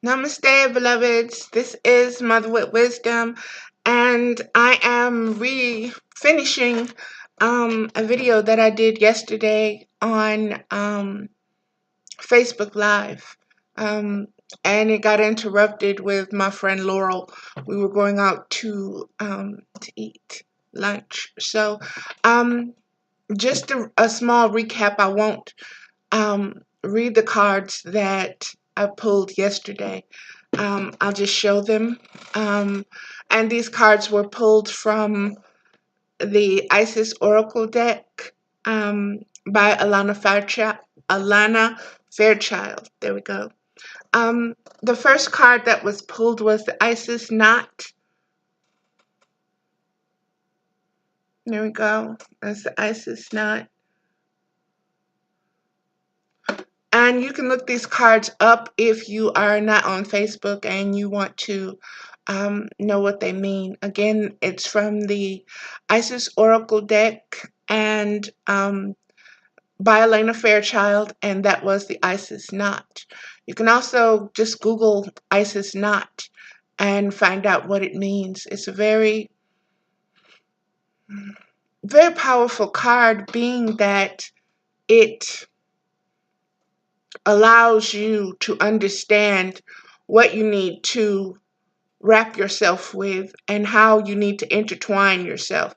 Namaste, beloveds. This is Mother with Wisdom, and I am finishing a video that I did yesterday on Facebook Live. And it got interrupted with my friend Laurel. We were going out to eat lunch. So, just a small recap. I won't read the cards that I pulled yesterday. I'll just show them. And these cards were pulled from the Isis Oracle deck by Alana Fairchild. There we go. The first card that was pulled was the Isis Knot. There we go. That's the Isis Knot. And you can look these cards up if you are not on Facebook and you want to know what they mean. Again, it's from the Isis Oracle deck and by Elena Fairchild, and that was the Isis Knot. You can also just Google Isis Knot and find out what it means. It's a very, very powerful card, being that it allows you to understand what you need to wrap yourself with and how you need to intertwine yourself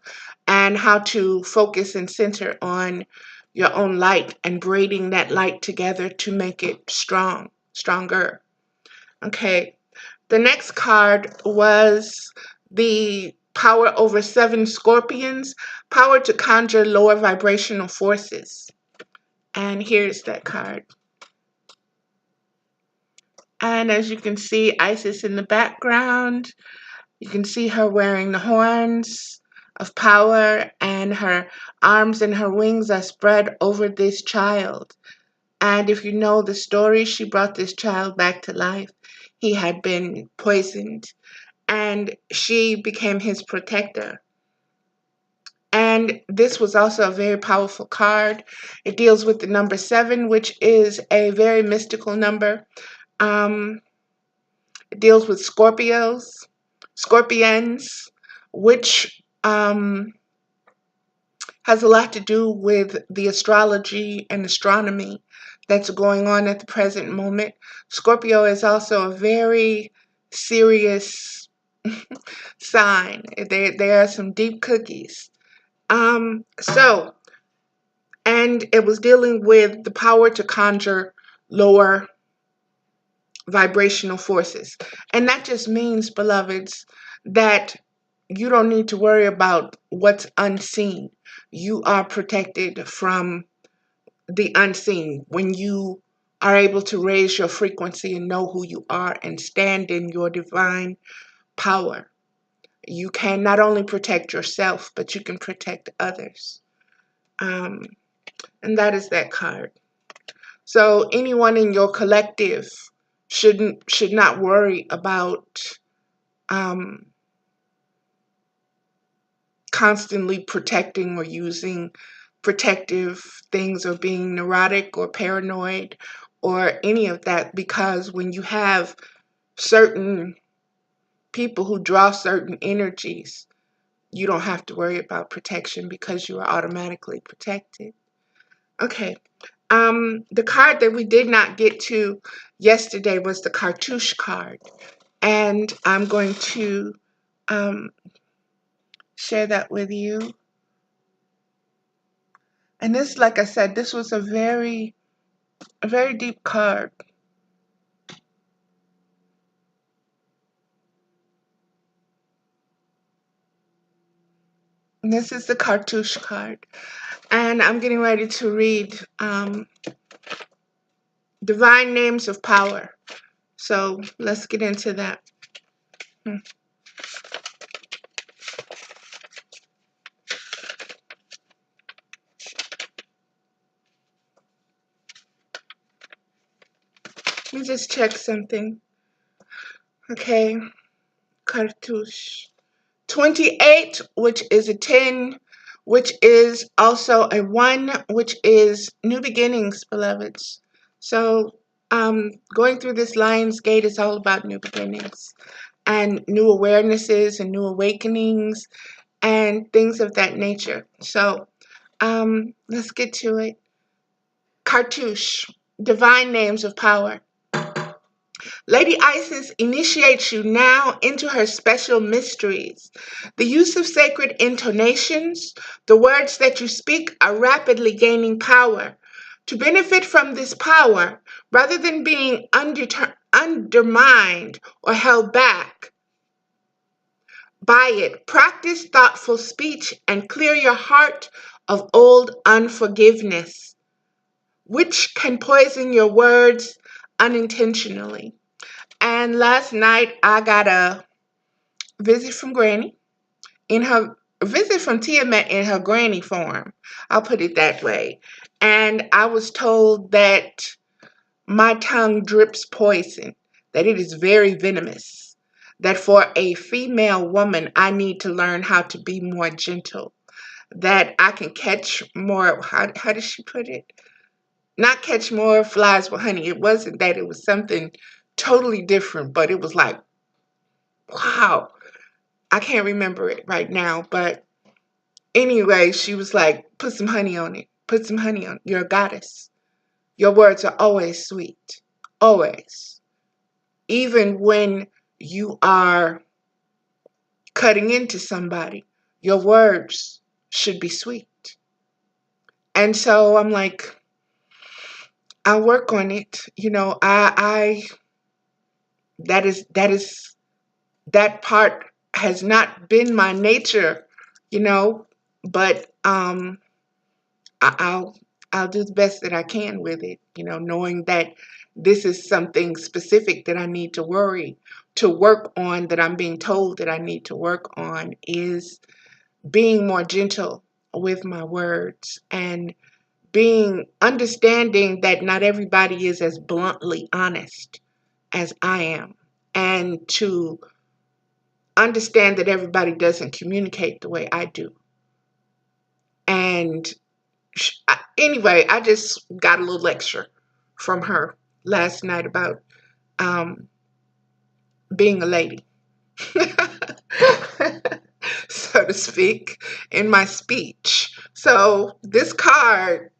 and how to focus and center on your own light and braiding that light together to make it stronger. Okay, the next card was the power over 7 scorpions, power to conjure lower vibrational forces. And here's that card. And as you can see, Isis in the background. You can see her wearing the horns of power, and her arms and her wings are spread over this child. And if you know the story, she brought this child back to life. He had been poisoned, and she became his protector. And this was also a very powerful card. It deals with the number 7, which is a very mystical number. It deals with scorpions, which has a lot to do with the astrology and astronomy that's going on at the present moment. Scorpio is also a very serious sign. There are some deep cookies. And it was dealing with the power to conjure lower vibrational forces. And that just means, beloveds, that you don't need to worry about what's unseen. You are protected from the unseen when you are able to raise your frequency and know who you are and stand in your divine power. You can not only protect yourself, but you can protect others. And that is that card. So anyone in your collective should not worry about constantly protecting or using protective things, or being neurotic or paranoid or any of that, because when you have certain people who draw certain energies, you don't have to worry about protection because you are automatically protected. Okay. The card that we did not get to yesterday was the cartouche card, and I'm going to share that with you. And this, like I said, this was a very deep card. And this is the cartouche card, and I'm getting ready to read Divine Names of Power. So let's get into that. Let me just check something. Okay, cartouche. 28, which is a 10, which is also a 1, which is new beginnings, beloveds. So Going through this Lion's Gate is all about new beginnings and new awarenesses and new awakenings and things of that nature. So, let's get to it. Cartouche, divine names of power. Lady Isis initiates you now into her special mysteries. The use of sacred intonations, the words that you speak are rapidly gaining power. To benefit from this power, rather than being undermined or held back by it, practice thoughtful speech and clear your heart of old unforgiveness, which can poison your words unintentionally. And last night I got a visit from Granny in her visit from Tiamat in her granny form. I'll put it that way. And I was told that my tongue drips poison, that it is very venomous, that for a female woman I need to learn how to be more gentle, that I can catch more, how does she put it? Not catch more flies with honey. It wasn't that, it was something totally different, but it was like, wow, I can't remember it right now. But anyway, she was like, put some honey on it. Put some honey on it. You're a goddess. Your words are always sweet. Always. Even when you are cutting into somebody, your words should be sweet. And so I'm like, I'll work on it. You know, that part has not been my nature, you know, but I'll I'll do the best that I can with it, you know, knowing that this is something specific that I need to work on, that I'm being told that I need to work on, is being more gentle with my words and being understanding that not everybody is as bluntly honest as I am, and to understand that everybody doesn't communicate the way I do. And anyway, I just got a little lecture from her last night about um, being a lady, so to speak, in my speech. So this card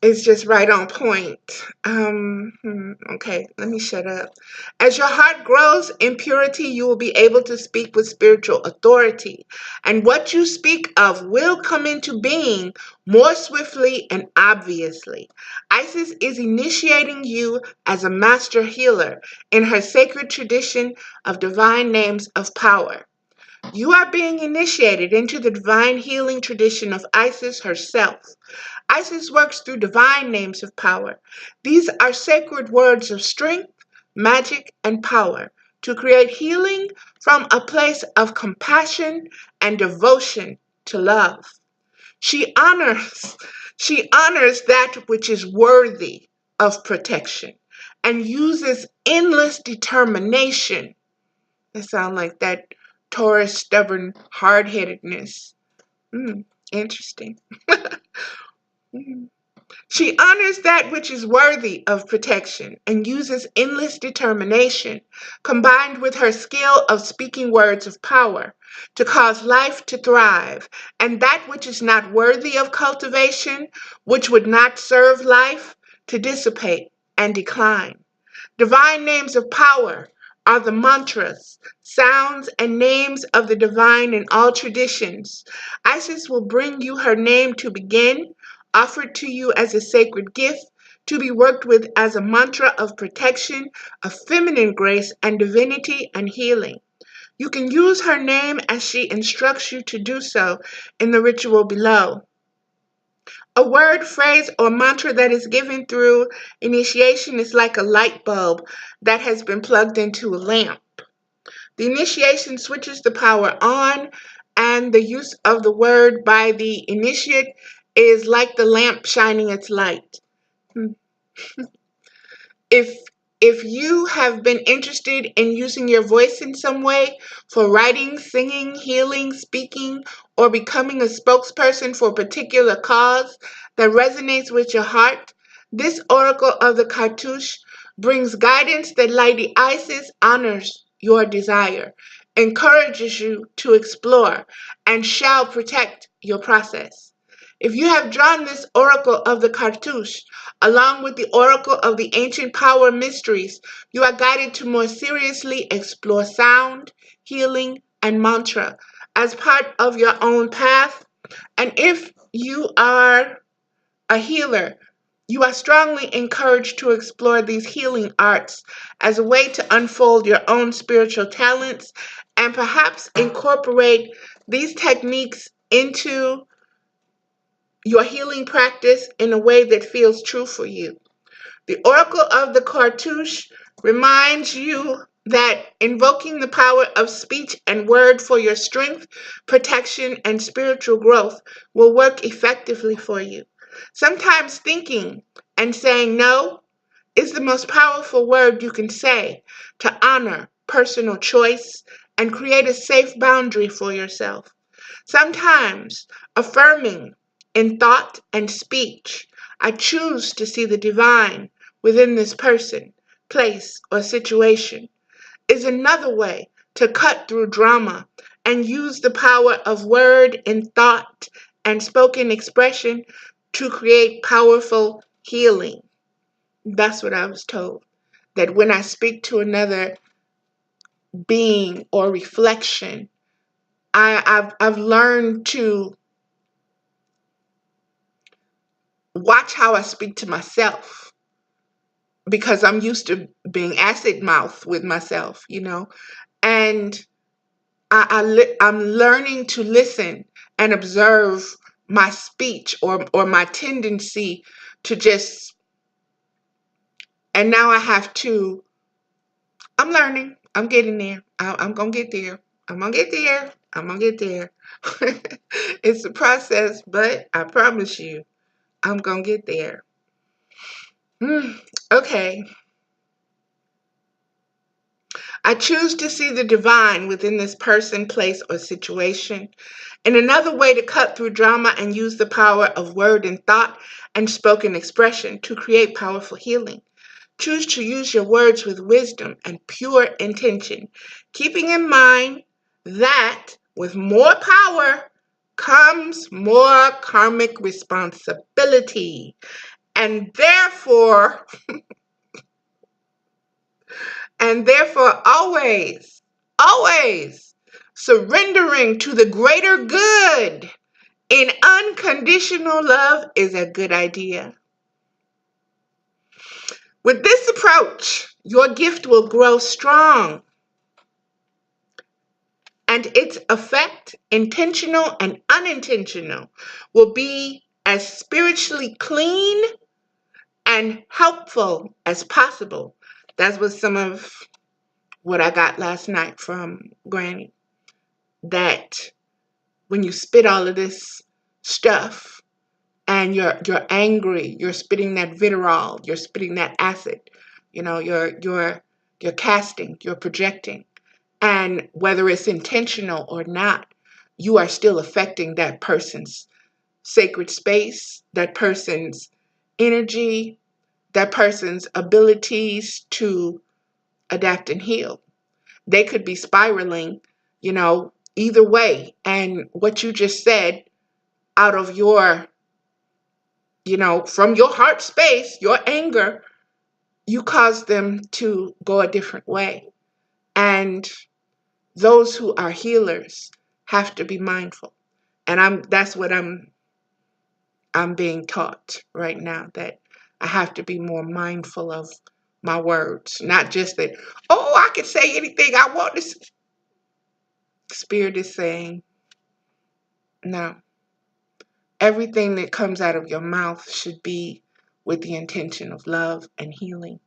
is just right on point. Okay, let me shut up. As your heart grows in purity, you will be able to speak with spiritual authority, and what you speak of will come into being more swiftly and obviously. Isis is initiating you as a master healer in her sacred tradition of divine names of power. You are being initiated into the divine healing tradition of Isis herself. Isis works through divine names of power. These are sacred words of strength, magic, and power to create healing from a place of compassion and devotion to love. She honors, she honors that which is worthy of protection and uses endless determination. That sounds like that Taurus stubborn hard-headedness. Interesting. She honors that which is worthy of protection and uses endless determination, combined with her skill of speaking words of power, to cause life to thrive, and that which is not worthy of cultivation, which would not serve life, to dissipate and decline. Divine names of power are the mantras, sounds, and names of the divine in all traditions. Isis will bring you her name to begin, offered to you as a sacred gift, to be worked with as a mantra of protection, of feminine grace and divinity and healing. You can use her name as she instructs you to do so in the ritual below. A word, phrase, or mantra that is given through initiation is like a light bulb that has been plugged into a lamp. The initiation switches the power on, and the use of the word by the initiate is like the lamp shining its light. If if you have been interested in using your voice in some way for writing, singing, healing, speaking, or becoming a spokesperson for a particular cause that resonates with your heart, This oracle of the cartouche brings guidance that Lady Isis honors your desire, encourages you to explore, and shall protect your process. If you have drawn this oracle of the cartouche, along with the oracle of the ancient power mysteries, you are guided to more seriously explore sound, healing, and mantra as part of your own path. And if you are a healer, you are strongly encouraged to explore these healing arts as a way to unfold your own spiritual talents and perhaps incorporate these techniques into your healing practice in a way that feels true for you. The Oracle of the Cartouche reminds you that invoking the power of speech and word for your strength, protection, and spiritual growth will work effectively for you. Sometimes thinking and saying no is the most powerful word you can say to honor personal choice and create a safe boundary for yourself. Sometimes affirming in thought and speech, I choose to see the divine within this person, place, or situation, is another way to cut through drama and use the power of word and thought and spoken expression to create powerful healing. That's what I was told. That when I speak to another being or reflection, I've learned to watch how I speak to myself because I'm used to being acid mouth with myself, and I'm learning to listen and observe my speech or my tendency to just, and now I have to, I'm learning, I'm getting there, I'm gonna get there, I'm gonna get there, I'm gonna get there. It's a process, but I promise you, I'm gonna get there. Okay. I choose to see the divine within this person, place, or situation. And another way to cut through drama and use the power of word and thought and spoken expression to create powerful healing. Choose to use your words with wisdom and pure intention, keeping in mind that with more power comes more karmic responsibility. And therefore, always surrendering to the greater good in unconditional love is a good idea. With this approach, your gift will grow strong and its effect, intentional and unintentional, will be as spiritually clean and helpful as possible. That was some of what I got last night from Granny. That when you spit all of this stuff and you're angry, you're spitting that vitriol, you're spitting that acid, you're casting, you're projecting. And whether it's intentional or not, you are still affecting that person's sacred space, that person's energy, that person's abilities to adapt and heal. They could be spiraling, either way. And what you just said out of your, from your heart space, your anger, you cause them to go a different way. And those who are healers have to be mindful. And that's what I'm being taught right now, that I have to be more mindful of my words. Not just that, oh, I can say anything I want to say. Spirit is saying, no. Everything that comes out of your mouth should be with the intention of love and healing.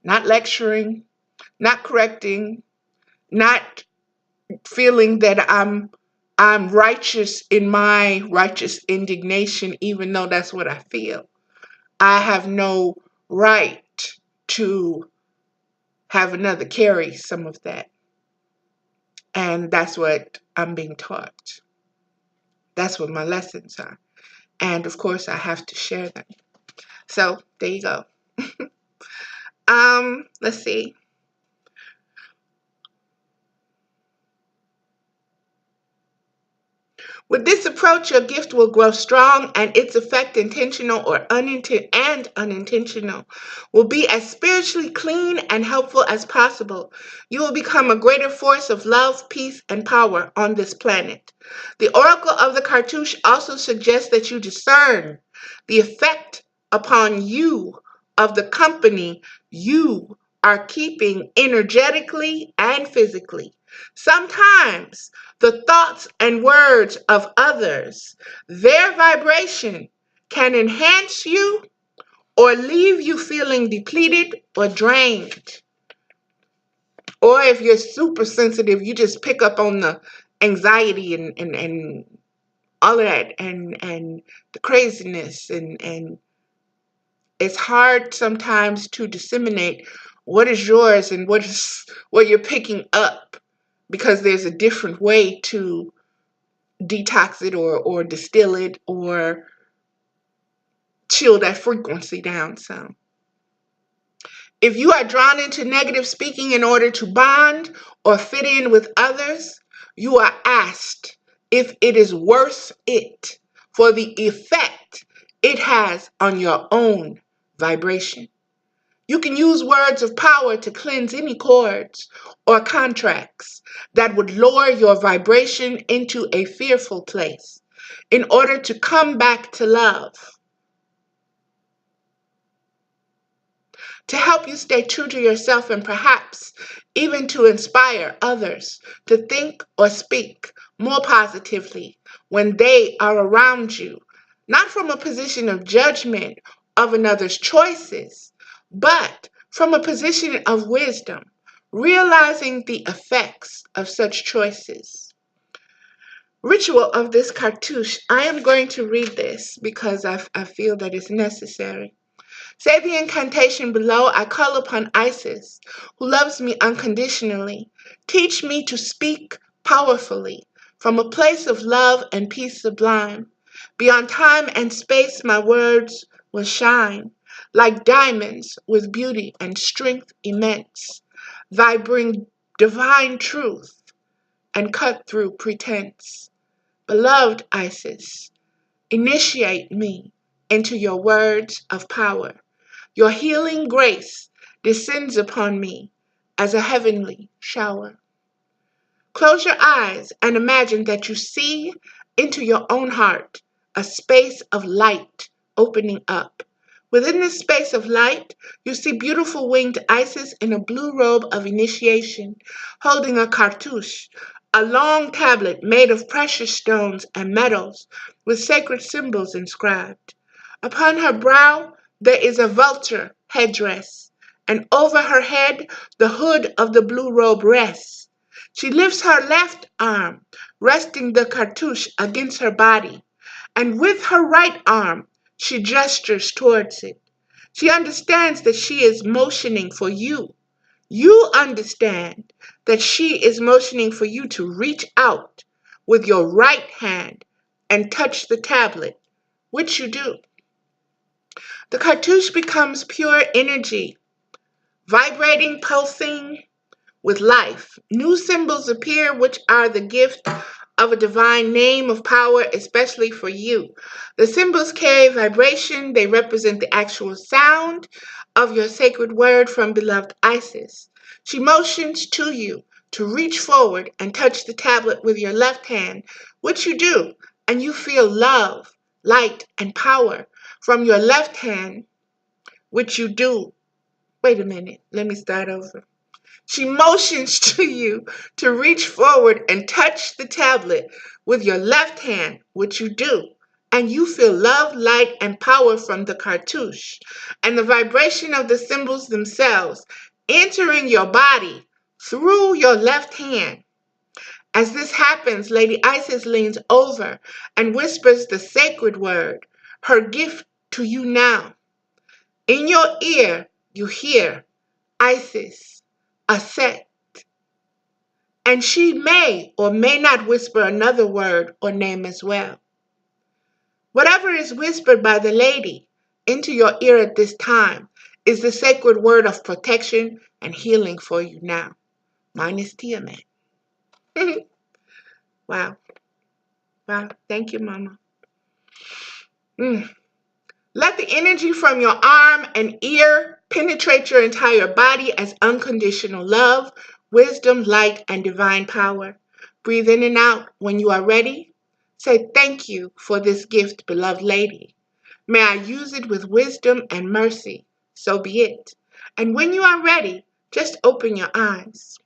Not lecturing, not correcting, not feeling that I'm righteous in my righteous indignation, even though that's what I feel. I have no right to have another carry some of that. And that's what I'm being taught. That's what my lessons are. And of course, I have to share them. So there you go. Let's see. With this approach, your gift will grow strong and its effect, intentional or unintentional, will be as spiritually clean and helpful as possible. You will become a greater force of love, peace, and power on this planet. The Oracle of the Cartouche also suggests that you discern the effect upon you of the company you are keeping energetically and physically. Sometimes the thoughts and words of others, their vibration can enhance you or leave you feeling depleted or drained. Or if you're super sensitive, you just pick up on the anxiety and all of that and the craziness and it's hard sometimes to disseminate what is yours and what you're picking up because there's a different way to detox it or distill it or chill that frequency down some. If you are drawn into negative speaking in order to bond or fit in with others, you are asked if it is worth it for the effect it has on your own vibration. You can use words of power to cleanse any cords or contracts that would lower your vibration into a fearful place in order to come back to love. To help you stay true to yourself and perhaps even to inspire others to think or speak more positively when they are around you, not from a position of judgment of another's choices, but from a position of wisdom, realizing the effects of such choices. Ritual of this cartouche. I am going to read this because I feel that it's necessary. Say the incantation below. I call upon Isis, who loves me unconditionally. Teach me to speak powerfully from a place of love and peace sublime. Beyond time and space, my words will shine like diamonds with beauty and strength immense. Thy bring divine truth and cut through pretense. Beloved Isis, initiate me into your words of power. Your healing grace descends upon me as a heavenly shower. Close your eyes and imagine that you see into your own heart a space of light opening up. Within this space of light, you see beautiful winged Isis in a blue robe of initiation, holding a cartouche, a long tablet made of precious stones and metals with sacred symbols inscribed. Upon her brow there is a vulture headdress, and over her head the hood of the blue robe rests. She lifts her left arm, resting the cartouche against her body, and with her right arm she gestures towards it. She understands that she is motioning for you. You understand that she is motioning for you to reach out with your right hand and touch the tablet, which you do. The cartouche becomes pure energy, vibrating, pulsing with life. New symbols appear, which are the gift of a divine name of power, especially for you. The symbols carry vibration, they represent the actual sound of your sacred word from beloved Isis. She motions to you to reach forward and touch the tablet with your left hand, which you do, and you feel love, light, and power from your left hand, which you do. Wait a minute, let me start over. She motions to you to reach forward and touch the tablet with your left hand, which you do, and you feel love, light, and power from the cartouche and the vibration of the symbols themselves entering your body through your left hand. As this happens, Lady Isis leans over and whispers the sacred word, her gift to you now. In your ear, you hear Isis, Aset, and she may or may not whisper another word or name as well. Whatever is whispered by the lady into your ear at this time is the sacred word of protection and healing for you now. Mine is Tiamat. Wow. Wow. Thank you, Mama. Mm. Let the energy from your arm and ear penetrate your entire body as unconditional love, wisdom, light, and divine power. Breathe in and out when you are ready. Say thank you for this gift, beloved lady. May I use it with wisdom and mercy. So be it. And when you are ready, just open your eyes.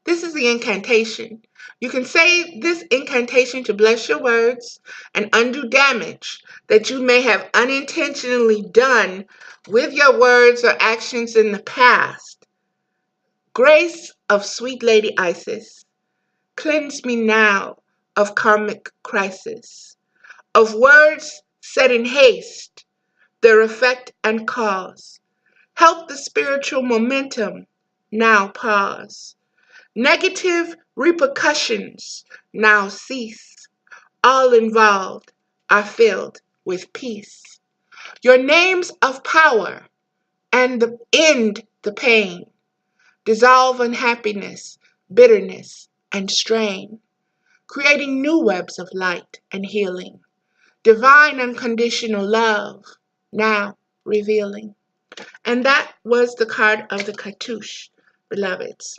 This is the incantation. You can say this incantation to bless your words and undo damage that you may have unintentionally done with your words or actions in the past. Grace of sweet Lady Isis, cleanse me now of karmic crisis, of words said in haste, their effect and cause. Help the spiritual momentum now pause. Negative repercussions now cease. All involved are filled with peace. Your names of power and end the pain. Dissolve unhappiness, bitterness, and strain, creating new webs of light and healing. Divine unconditional love now revealing. And that was the card of the cartouche, beloveds.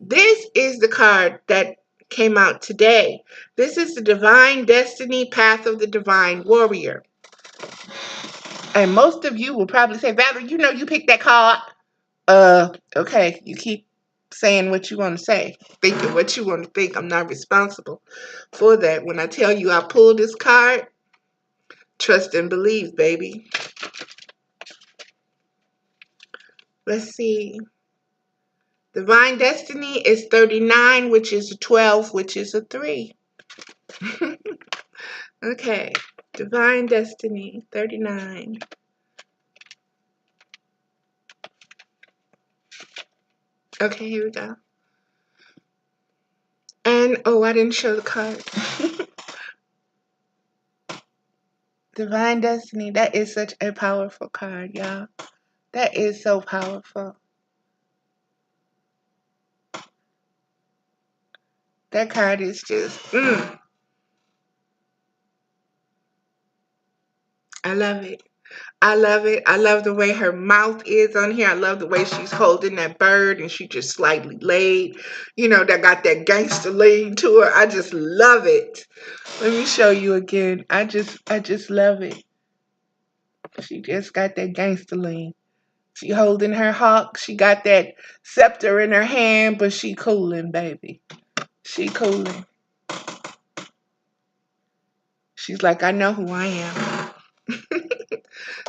This is the card that came out today. This is the Divine Destiny Path of the Divine Warrior. And most of you will probably say, Valerie, you know you picked that card. Okay, you keep saying what you want to say, thinking what you want to think. I'm not responsible for that. When I tell you I pulled this card, trust and believe, baby. Let's see. Divine Destiny is 39, which is a 12, which is a 3. Okay, Divine Destiny, 39. Okay, here we go. And, oh, I didn't show the card. Divine Destiny, that is such a powerful card, y'all. That is so powerful. That card is just, I love it. I love it. I love the way her mouth is on here. I love the way she's holding that bird and she just slightly laid. You know, that got that gangster lean to her. I just love it. Let me show you again. I just love it. She just got that gangster lean. She holding her hawk. She got that scepter in her hand, but she cooling, baby. She cooling. She's like, I know who I am.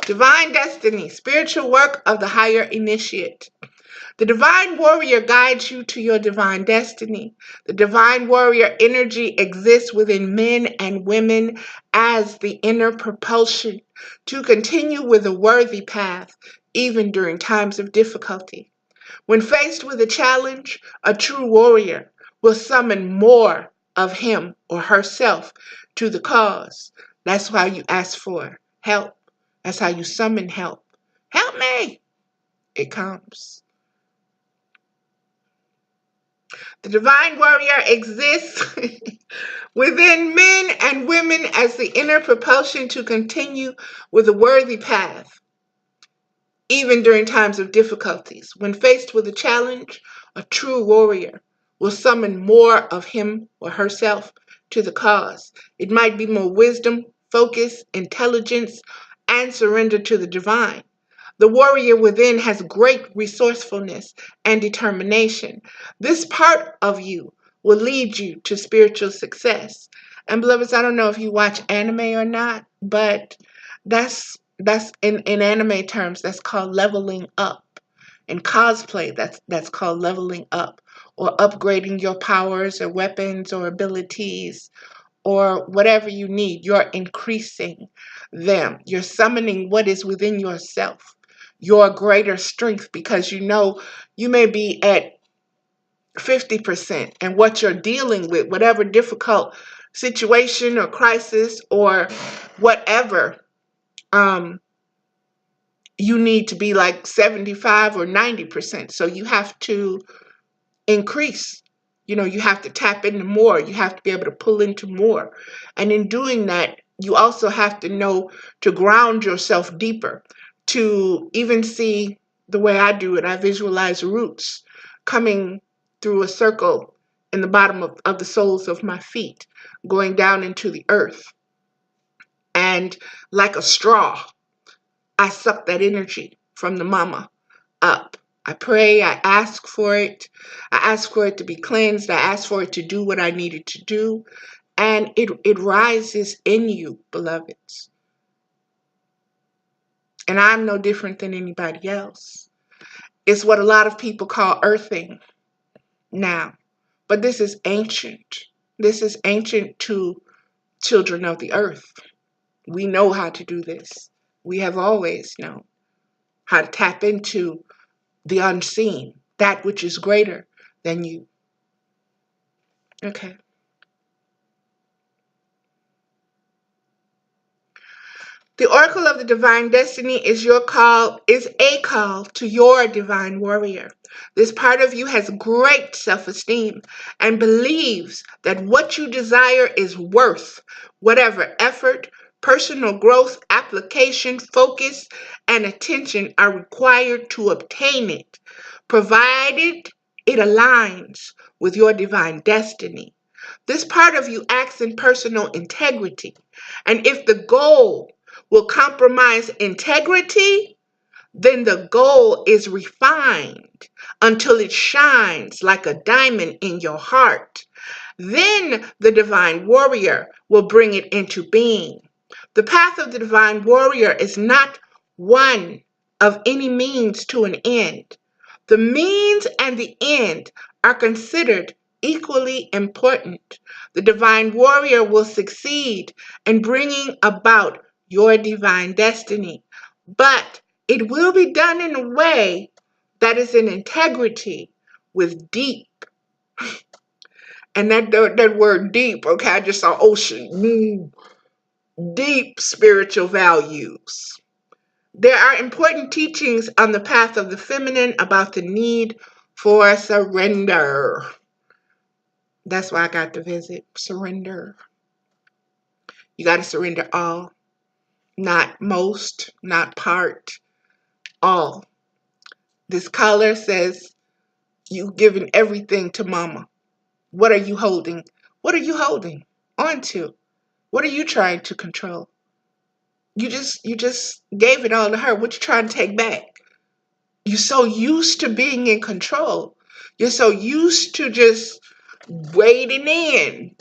Divine Destiny, spiritual work of the higher initiate. The divine warrior guides you to your divine destiny. The divine warrior energy exists within men and women as the inner propulsion to continue with a worthy path, even during times of difficulty. When faced with a challenge, a true warrior will summon more of him or herself to the cause. That's why you ask for help. That's how you summon help. Help me! It comes. The divine warrior exists within men and women as the inner propulsion to continue with a worthy path, even during times of difficulties. When faced with a challenge, a true warrior will summon more of him or herself to the cause. It might be more wisdom, focus, intelligence, and surrender to the divine. The warrior within has great resourcefulness and determination. This part of you will lead you to spiritual success. And beloveds, I don't know if you watch anime or not, but that's in anime terms, that's called leveling up. In cosplay, that's called leveling up or upgrading your powers or weapons or abilities or whatever you need. You're increasing them. You're summoning what is within yourself, your greater strength, because you know you may be at 50% and what you're dealing with, whatever difficult situation or crisis or whatever, you need to be like 75 or 90%. So you have to increase. You have to tap into more. You have to be able to pull into more. And in doing that, you also have to know to ground yourself deeper, to even see the way I do it. I visualize roots coming through a circle in the bottom of the soles of my feet, going down into the earth. And like a straw, I suck that energy from the mama up. I pray, I ask for it. I ask for it to be cleansed. I ask for it to do what I needed to do. And it rises in you, beloveds. And I'm no different than anybody else. It's what a lot of people call earthing now. But this is ancient. This is ancient to children of the earth. We know how to do this. We have always known how to tap into the unseen, that which is greater than you. Okay. The oracle of the divine destiny is a call to your divine warrior. This part of you has great self-esteem and believes that what you desire is worth whatever effort, personal growth, application, focus, and attention are required to obtain it, provided it aligns with your divine destiny. This part of you acts in personal integrity, and if the goal will compromise integrity, then the goal is refined until it shines like a diamond in your heart. Then the divine warrior will bring it into being. The path of the divine warrior is not one of any means to an end. The means and the end are considered equally important. The divine warrior will succeed in bringing about your divine destiny, but it will be done in a way that is in integrity with deep, and that word deep, okay, I just saw ocean, deep spiritual values. There are important teachings on the path of the feminine about the need for surrender. That's why I got the visit. Surrender. You got to surrender all, not most, not part, all. This collar says you giving everything to mama. What are you holding? What are you holding on to? What are you trying to control? You just gave it all to her. What you trying to take back? You're so used to being in control. You're so used to just wading in.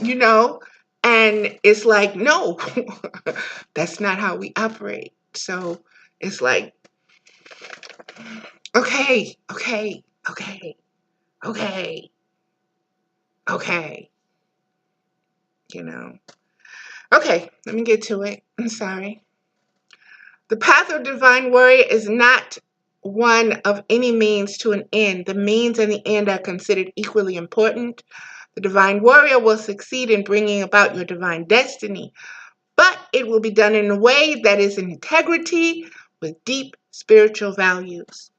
And it's like, no, that's not how we operate. So it's like, okay, okay, okay, okay, okay, you know. Okay, let me get to it. I'm sorry. The path of divine warrior is not one of any means to an end. The means and the end are considered equally important. The divine warrior will succeed in bringing about your divine destiny, but it will be done in a way that is in integrity with deep spiritual values.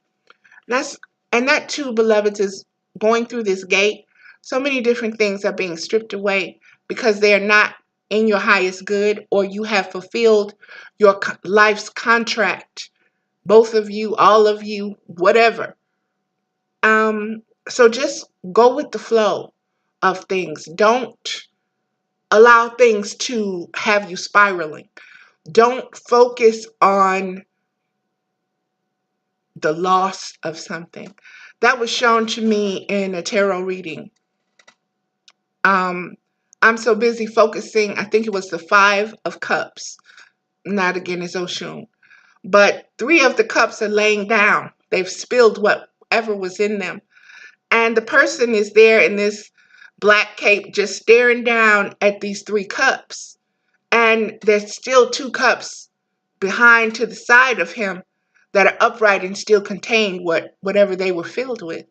And that too, beloveds, is going through this gate. So many different things are being stripped away because they are not in your highest good, or you have fulfilled your life's contract. Both of you, all of you, whatever. So just go with the flow of things. Don't allow things to have you spiraling. Don't focus on the loss of something. That was shown to me in a tarot reading. I'm so busy focusing, I think it was the 5 of Cups. Not again as Oshun. But 3 of the cups are laying down. They've spilled whatever was in them. And the person is there in this black cape just staring down at these 3 cups. And there's still 2 cups behind to the side of him that are upright and still contain whatever they were filled with.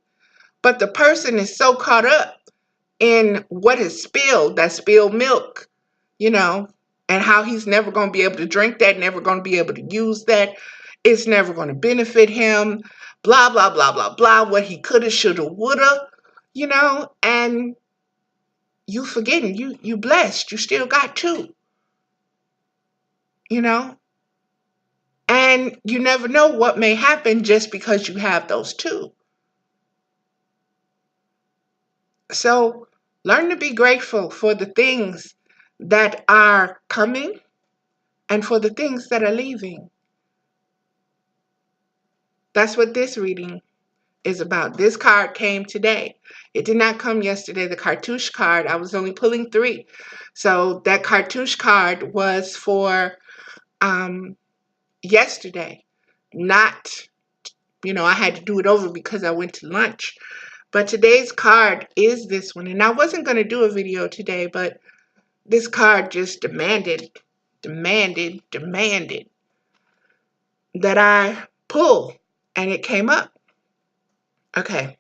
But the person is so caught up in what has spilled, that spilled milk, and how he's never going to be able to drink that, never going to be able to use that. It's never going to benefit him. Blah, blah, blah, blah, blah. What he coulda, shoulda, woulda, and you forgetting, you blessed. You still got two, you know? And you never know what may happen just because you have those two. So learn to be grateful for the things that are coming and for the things that are leaving. That's what this reading is about. This card came today. It did not come yesterday. The cartouche card, I was only pulling 3. So that cartouche card was for yesterday. Not, I had to do it over because I went to lunch. But today's card is this one. And I wasn't going to do a video today, but this card just demanded that I pull. And it came up. Okay.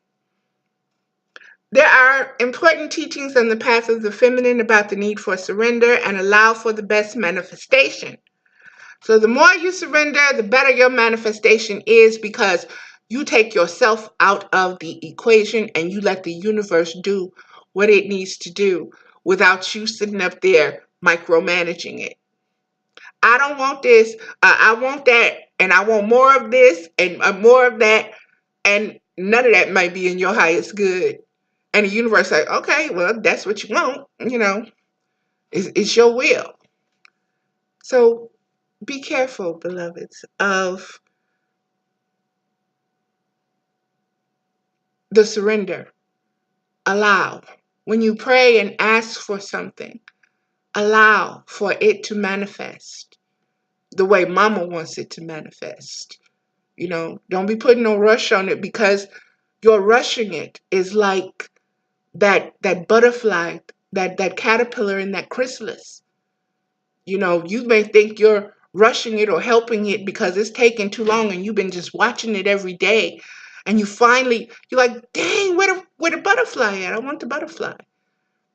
There are important teachings on the path of the feminine about the need for surrender and allow for the best manifestation. So the more you surrender, the better your manifestation is, because you take yourself out of the equation and you let the universe do what it needs to do without you sitting up there micromanaging it. I don't want this, I want that, and I want more of this and more of that, and none of that might be in your highest good. And the universe like, okay, well, that's what you want, it's your will. So be careful, beloveds, of the surrender. Allow. When you pray and ask for something, allow for it to manifest the way mama wants it to manifest. Don't be putting no rush on it, because your rushing it is like that butterfly, that caterpillar in that chrysalis. You may think you're rushing it or helping it because it's taking too long and you've been just watching it every day. And you're like, dang, where the butterfly at? I want the butterfly.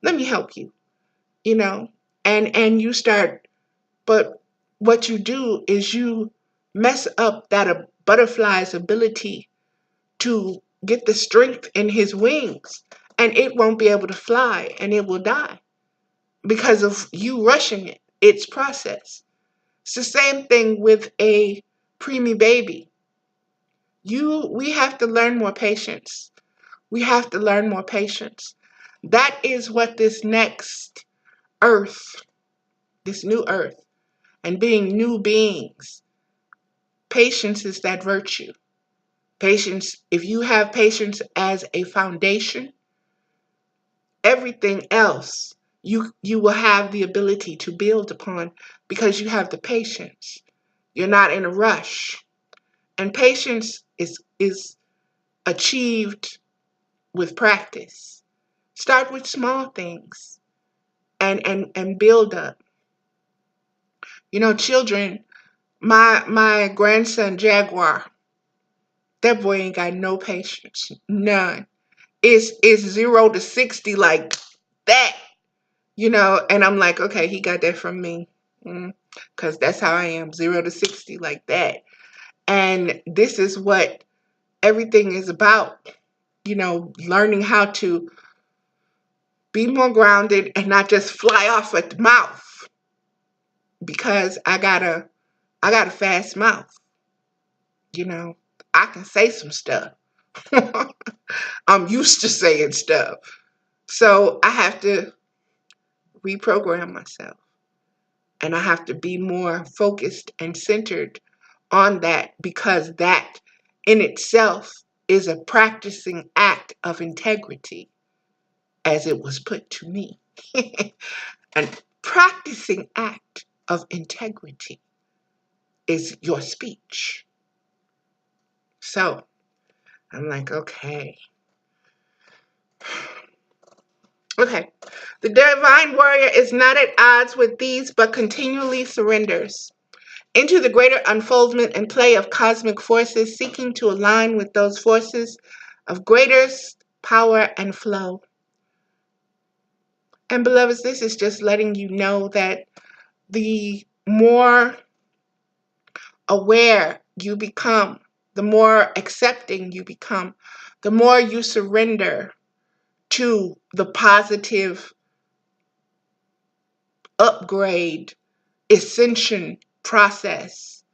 Let me help you, and you start, but what you do is you mess up that a butterfly's ability to get the strength in his wings, and it won't be able to fly, and it will die because of you rushing its process. It's the same thing with a preemie baby. We have to learn more patience. We have to learn more patience. That is what this next earth, this new earth, and being new beings, patience is that virtue. Patience, if you have patience as a foundation, everything else you will have the ability to build upon, because you have the patience. You're not in a rush. And patience is achieved with practice. Start with small things and build up. Children, my grandson Jaguar, that boy ain't got no patience. None. It's 0 to 60 like that. And I'm like, okay, he got that from me. Because that's how I am, 0 to 60 like that. And this is what everything is about. Learning how to be more grounded and not just fly off at the mouth, because I got a fast mouth. I can say some stuff. I'm used to saying stuff. So I have to reprogram myself, and I have to be more focused and centered on that, because that in itself is a practicing act of integrity, as it was put to me. An practicing act of integrity is your speech. So I'm like, okay. Okay. The divine warrior is not at odds with these, but continually surrenders into the greater unfoldment and play of cosmic forces, seeking to align with those forces of greatest power and flow. And beloveds, this is just letting you know that the more aware you become, the more accepting you become, the more you surrender to the positive upgrade ascension process,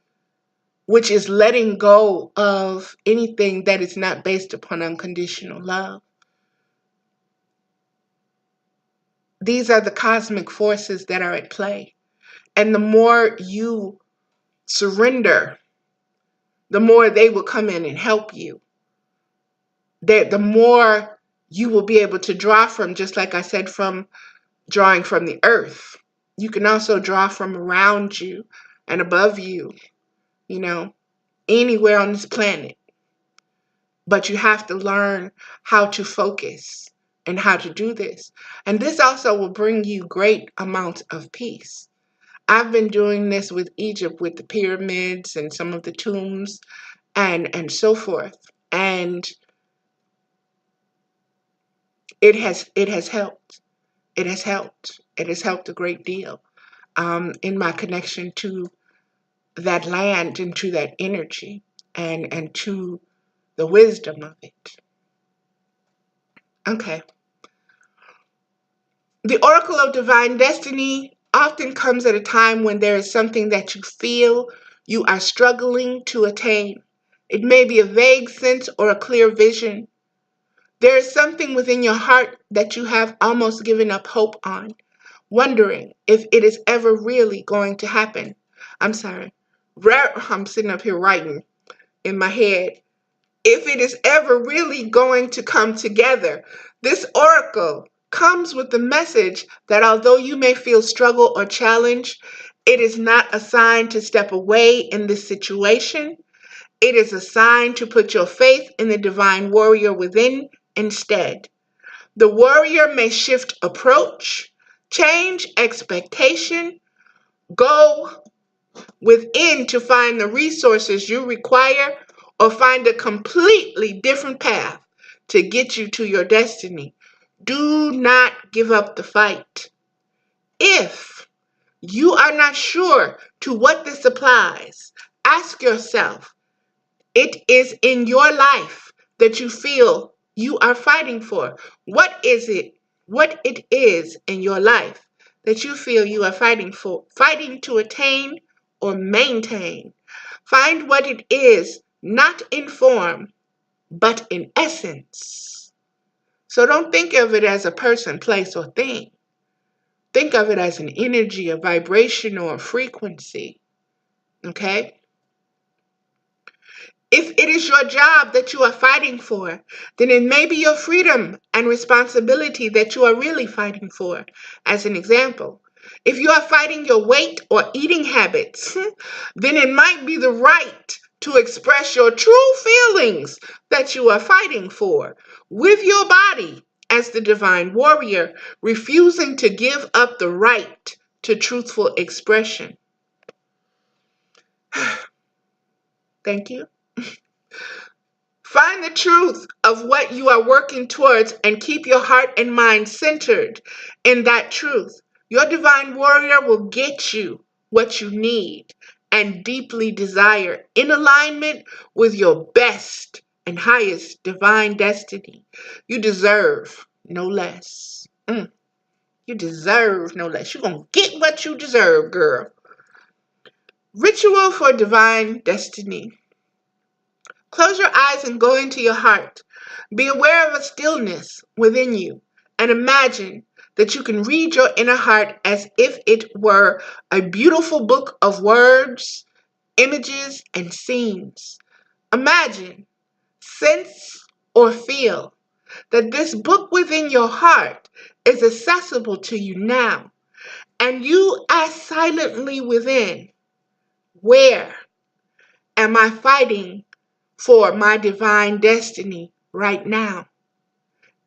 which is letting go of anything that is not based upon unconditional love. These are the cosmic forces that are at play. And the more you surrender, the more they will come in and help you. The more you will be able to draw from, just like I said, from drawing from the earth. You can also draw from around you and above you, anywhere on this planet. But you have to learn how to focus and how to do this. And this also will bring you great amounts of peace. I've been doing this with Egypt, with the pyramids and some of the tombs and so forth. And it has helped. It has helped. It has helped a great deal in my connection to that land and to that energy and to the wisdom of it. Okay. The Oracle of Divine Destiny often comes at a time when there is something that you feel you are struggling to attain. It may be a vague sense or a clear vision. There is something within your heart that you have almost given up hope on, wondering if it is ever really going to happen. I'm sorry. I'm sitting up here writing in my head. If it is ever really going to come together, this oracle comes with the message that although you may feel struggle or challenge, it is not a sign to step away in this situation. It is a sign to put your faith in the divine warrior within instead. The warrior may shift approach, change expectation, go within to find the resources you require, or find a completely different path to get you to your destiny. Do not give up the fight. If you are not sure to what this applies, ask yourself, it is in your life that you feel you are fighting for. What is it? What it is in your life that you feel you are fighting for, fighting to attain or maintain. Find what it is, not in form, but in essence. So don't think of it as a person, place, or thing. Think of it as an energy, a vibration, or a frequency. Okay? If it is your job that you are fighting for, then it may be your freedom and responsibility that you are really fighting for. As an example, if you are fighting your weight or eating habits, then it might be the right to express your true feelings that you are fighting for with your body as the divine warrior, refusing to give up the right to truthful expression. Thank you. Find the truth of what you are working towards and keep your heart and mind centered in that truth. Your divine warrior will get you what you need and deeply desire in alignment with your best and highest divine destiny. You deserve no less. You deserve no less. You're going to get what you deserve, girl. Ritual for divine destiny. Close your eyes and go into your heart. Be aware of a stillness within you and imagine that you can read your inner heart as if it were a beautiful book of words, images, and scenes. Imagine, sense, or feel that this book within your heart is accessible to you now, and you ask silently within, where am I fighting for my divine destiny right now?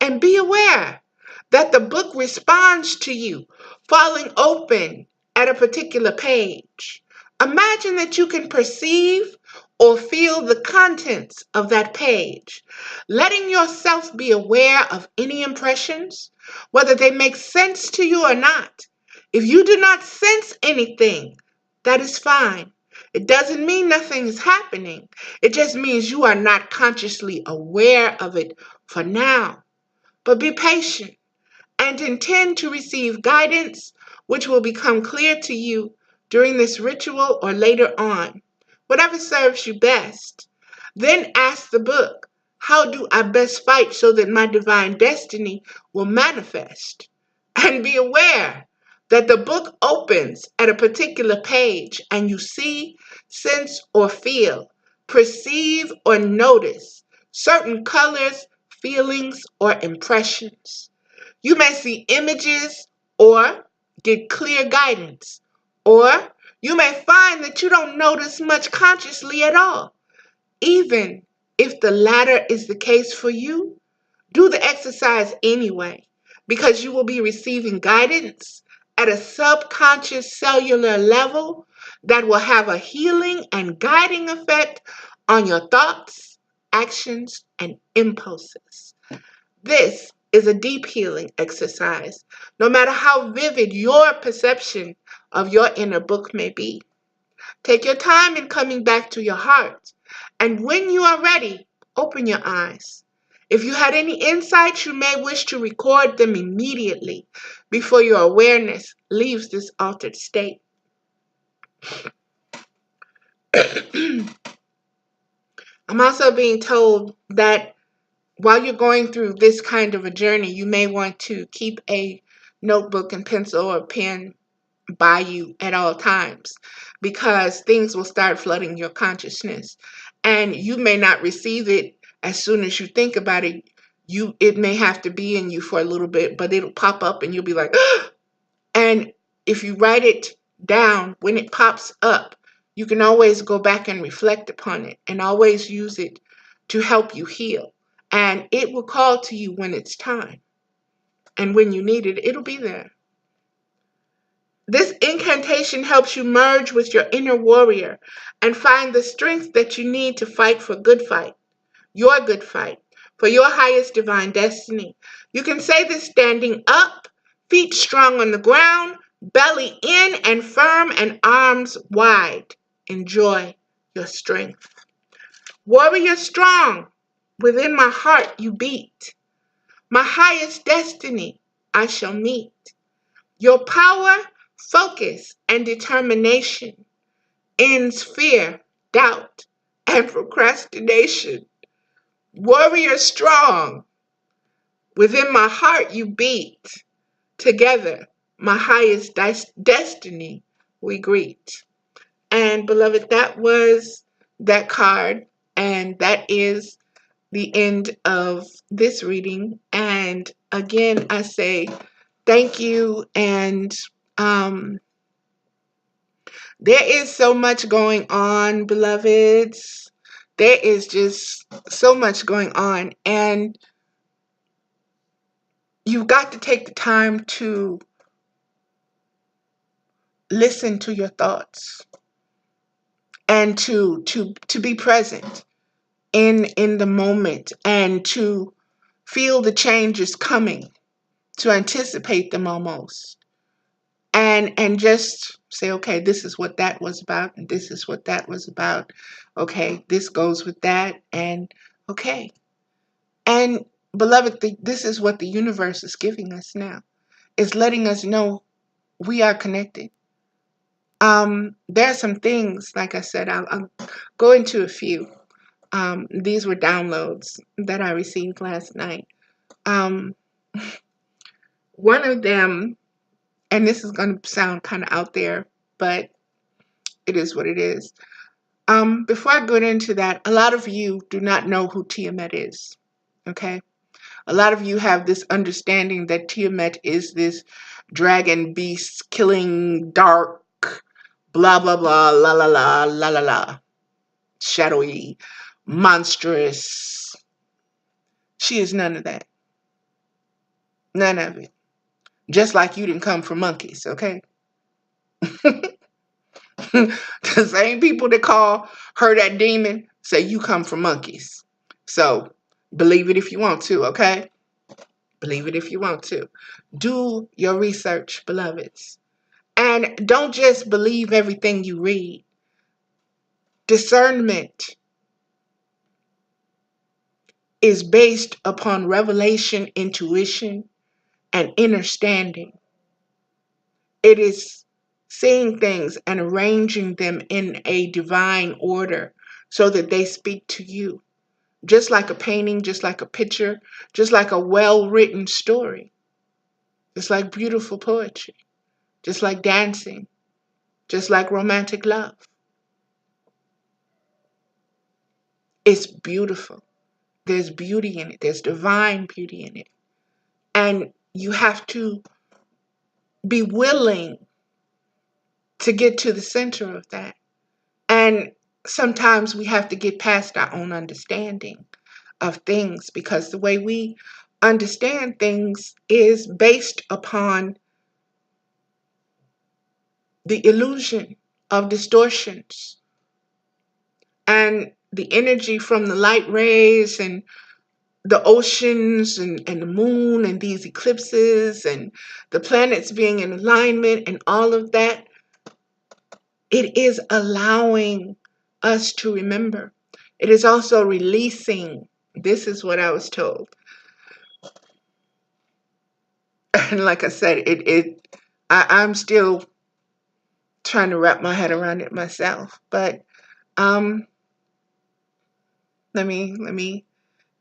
And be aware that the book responds to you, falling open at a particular page. Imagine that you can perceive or feel the contents of that page, letting yourself be aware of any impressions, whether they make sense to you or not. If you do not sense anything, that is fine. It doesn't mean nothing is happening. It just means you are not consciously aware of it for now. But be patient and intend to receive guidance which will become clear to you during this ritual or later on, whatever serves you best. Then ask the book, how do I best fight so that my divine destiny will manifest? And be aware that the book opens at a particular page and you see, sense, or feel, perceive, or notice certain colors, feelings, or impressions. You may see images or get clear guidance, or you may find that you don't notice much consciously at all. Even if the latter is the case for you, do the exercise anyway, because you will be receiving guidance at a subconscious cellular level that will have a healing and guiding effect on your thoughts, actions, and impulses. This is a deep healing exercise, no matter how vivid your perception of your inner book may be. Take your time in coming back to your heart, and when you are ready, open your eyes. If you had any insights, you may wish to record them immediately before your awareness leaves this altered state. I'm also being told that while you're going through this kind of a journey, you may want to keep a notebook and pencil or pen by you at all times, because things will start flooding your consciousness and you may not receive it as soon as you think about it. It may have to be in you for a little bit, but it'll pop up and you'll be like, and if you write it down when it pops up, you can always go back and reflect upon it and always use it to help you heal. And it will call to you when it's time. And when you need it, it'll be there. This incantation helps you merge with your inner warrior and find the strength that you need to fight for your good fight, for your highest divine destiny. You can say this standing up, feet strong on the ground, belly in and firm, and arms wide. Enjoy your strength. Warrior strong, within my heart you beat. My highest destiny I shall meet. Your power, focus, and determination ends fear, doubt, and procrastination. Warrior strong, within my heart you beat. Together, my highest destiny we greet. And beloved, that was that card, and that is the end of this reading. And again, I say thank you. And there is so much going on, beloveds. There is just so much going on. And you've got to take the time to listen to your thoughts and to be present in the moment and to feel the changes coming, to anticipate them almost. And just say, okay, this is what that was about, and this is what that was about. Okay, this goes with that, and okay. And beloved, this is what the universe is giving us now. It's letting us know we are connected. There are some things, like I said, I'll go into a few. These were downloads that I received last night. One of them, and this is going to sound kind of out there, but it is what it is. Before I go into that, a lot of you do not know who Tiamat is, okay? A lot of you have this understanding that Tiamat is this dragon beast killing dark, blah, blah, blah, la, la, la, la, la, la, shadowy, monstrous. She is none of that. None of it. Just like you didn't come from monkeys, okay? The same people that call her that demon say you come from monkeys. So believe it if you want to, okay? Believe it if you want to. Do your research, beloveds. And don't just believe everything you read. Discernment is based upon revelation, intuition, and understanding. It is seeing things and arranging them in a divine order so that they speak to you. Just like a painting, just like a picture, just like a well-written story, just like beautiful poetry, just like dancing, just like romantic love. It's beautiful. There's beauty in it. There's divine beauty in it. And you have to be willing to get to the center of that. And sometimes we have to get past our own understanding of things because the way we understand things is based upon the illusion of distortions and the energy from the light rays and the oceans and the moon and these eclipses and the planets being in alignment and all of that. It is allowing us to remember. It is also releasing. This is what I was told. And like I said, I'm still trying to wrap my head around it myself. But um, let me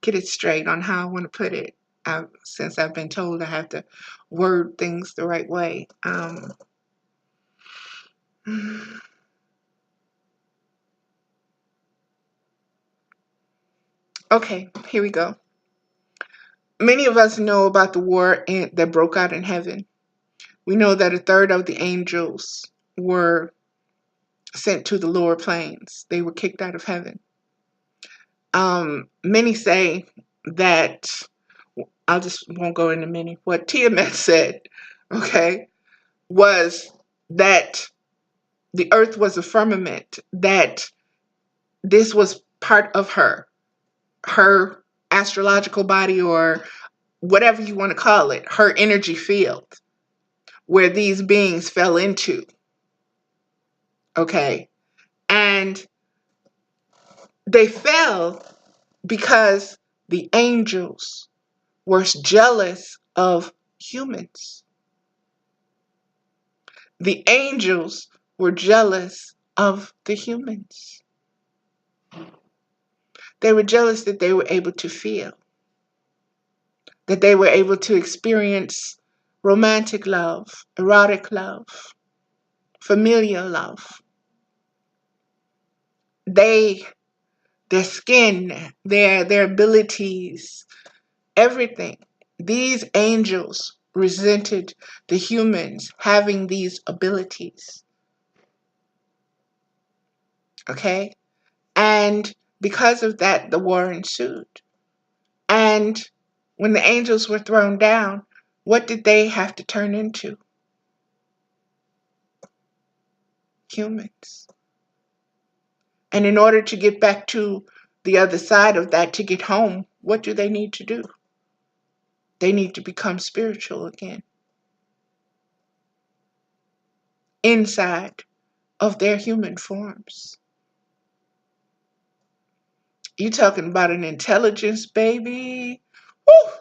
get it straight on how I want to put it. Since I've been told I have to word things the right way. Okay, here we go. Many of us know about the war that broke out in heaven. We know that a third of the angels were sent to the lower planes. They were kicked out of heaven. Many say that, I just won't go into many, what Tiamat said, okay, was that the earth was a firmament, that this was part of her astrological body, or whatever you want to call it, her energy field, where these beings fell into, okay? And they fell because the angels were jealous of humans. The angels were jealous of the humans. They were jealous that they were able to feel, that they were able to experience romantic love, erotic love, familial love. Their skin, their abilities, everything. These angels resented the humans having these abilities. Okay? And because of that, the war ensued. And when the angels were thrown down, what did they have to turn into? Humans. And in order to get back to the other side of that, to get home, what do they need to do? They need to become spiritual again, inside of their human forms. You talking about an intelligence, baby? Woo!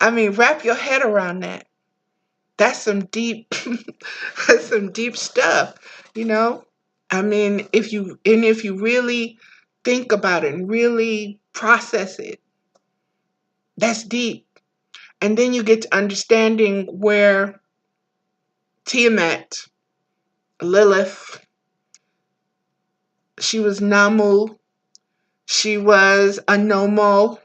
I mean, wrap your head around that. That's some deep, that's some deep stuff, you know? I mean, if you really think about it and really process it, that's deep. And then you get to understanding where Tiamat, Lilith, she was Namu, she was Anomo,